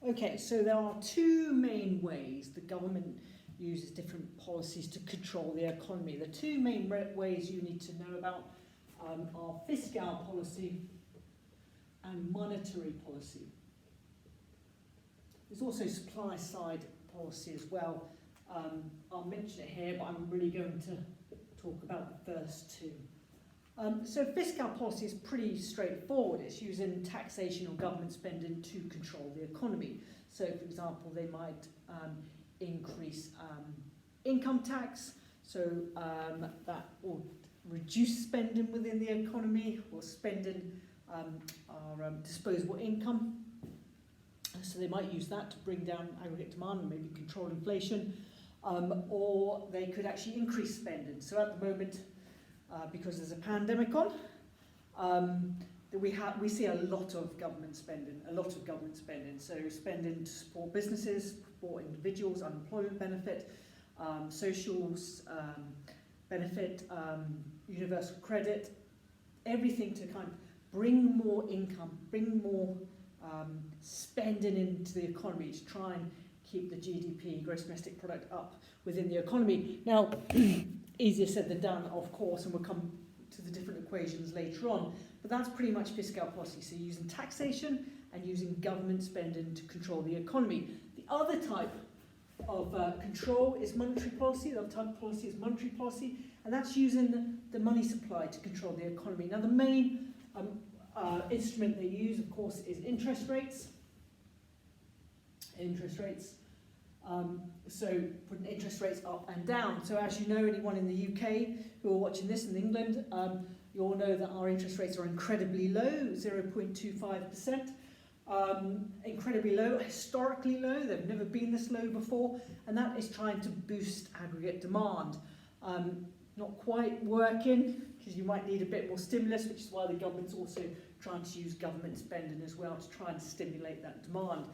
Okay, so there are two main ways the government uses different policies to control the economy. The two main ways you need to know about are fiscal policy and monetary policy. There's also supply side policy as well. I'll mention it here, but I'm really going to talk about the first two. So fiscal policy is pretty straightforward. It's using taxation or government spending to control the economy. So, for example, they might increase income tax, so that will reduce spending within the economy, or spending our disposable income. So they might use that to bring down aggregate demand and maybe control inflation, or they could actually increase spending. So at the moment, because there's a pandemic on, we see a lot of government spending, So spending to support businesses, support individuals, unemployment benefit, socials benefit, universal credit, everything to kind of bring more income, bring more spending into the economy to try and keep the GDP, gross domestic product, up within the economy. Now, easier said than done, of course, and we'll come to the different equations later on, but that's pretty much fiscal policy, so using taxation and using government spending to control the economy. The other type of control is monetary policy. The other type of policy is monetary policy, and that's using the money supply to control the economy. Now, the main instrument they use, of course, is interest rates. So putting interest rates up and down. So as you know, anyone in the UK who are watching this in England, you all know that our interest rates are incredibly low, 0.25%. Incredibly low, historically low. They've never been this low before, and that is trying to boost aggregate demand. Not quite working, because you might need a bit more stimulus, which is why the government's also trying to use government spending as well to try and stimulate that demand.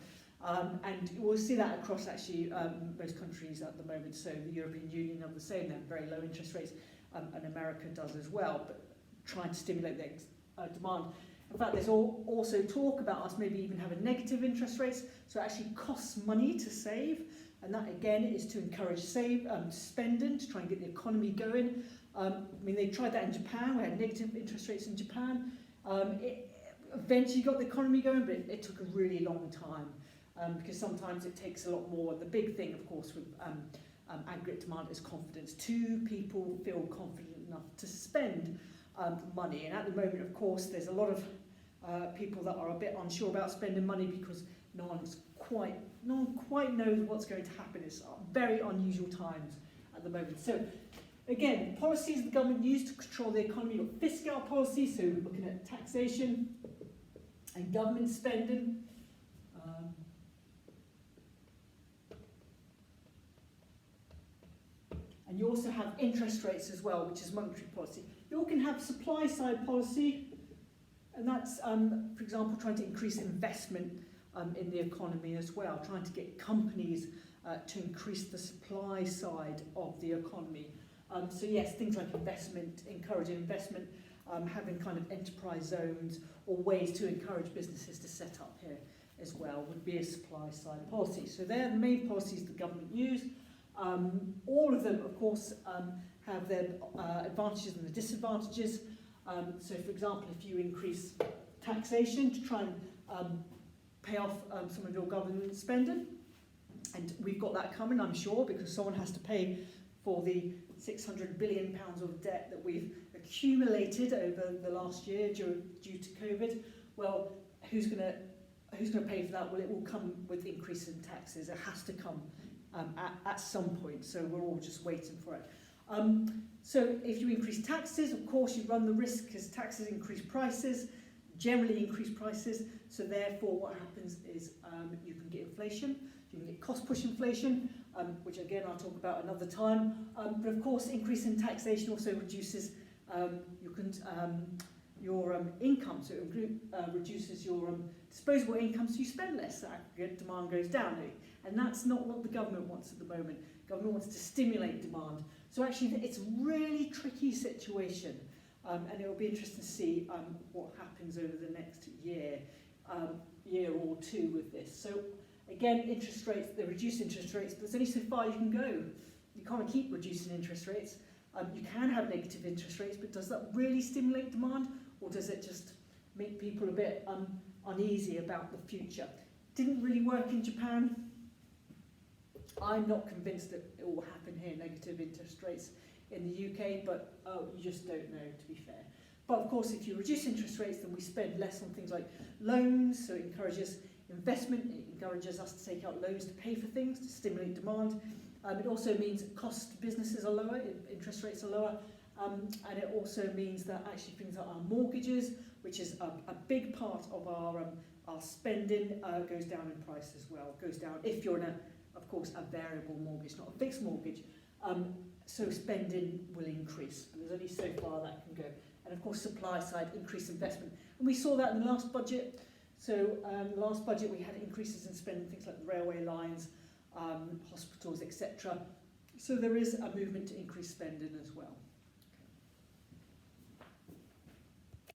And we'll see that across actually most countries at the moment. So the European Union have the same, they have very low interest rates, and America does as well, but trying to stimulate the demand. In fact, there's also talk about us maybe even having negative interest rates, so it actually costs money to save, and that again is to encourage spending, to try and get the economy going. I mean, they tried that in Japan. We had negative interest rates in Japan. It eventually got the economy going, but it took a really long time. Because sometimes it takes a lot more. The big thing, of course, with aggregate demand is confidence. Do people feel confident enough to spend money? And at the moment, of course, there's a lot of people that are a bit unsure about spending money because no one quite knows what's going to happen. It's very unusual times at the moment. So again, policies the government use to control the economy. You've got fiscal policy, so we're looking at taxation and government spending. And you also have interest rates as well, which is monetary policy. You all can have supply side policy, and that's, for example, trying to increase investment in the economy as well, trying to get companies to increase the supply side of the economy. So yes, things like investment, encouraging investment, having kind of enterprise zones or ways to encourage businesses to set up here as well would be a supply side policy. So they're the main policies the government use. All of them, of course, have their advantages and the disadvantages. So, for example, if you increase taxation to try and pay off some of your government spending, and we've got that coming, I'm sure, because someone has to pay for the £600 billion of debt that we've accumulated over the last year due to COVID. Well, who's going to pay for that? Well, it will come with increase in taxes. It has to come at some point, so we're all just waiting for it. So if you increase taxes, of course you run the risk, because taxes increase prices, generally increase prices, so therefore what happens is you can get inflation, you can get cost push inflation, which again I'll talk about another time, but of course increase in taxation also reduces your income, so it reduces your disposable income, so you spend less, so aggregate demand goes down. And that's not what the government wants at the moment. Government wants to stimulate demand. So actually it's a really tricky situation, and it will be interesting to see what happens over the next year or two with this. So Again, interest rates, they reduce interest rates, but there's only so far you can go. You can't keep reducing interest rates. You can have negative interest rates, but does that really stimulate demand, or does it just make people a bit uneasy about the future? Didn't really work in Japan. I'm not convinced that it will happen here, negative interest rates in the UK, but you just don't know, to be fair. But of course, if you reduce interest rates, then we spend less on things like loans, so it encourages investment, it encourages us to take out loans to pay for things, to stimulate demand. It also means costs to businesses are lower, interest rates are lower, and it also means that actually things like our mortgages, which is a big part of our spending, goes down in price as well. Goes down if you're in of course, a variable mortgage, not a fixed mortgage. So spending will increase, but there's only so far that can go. And of course, supply side, increased investment. And we saw that in the last budget. So last budget we had increases in spending, things like the railway lines, hospitals, etc. So there is a movement to increase spending as well.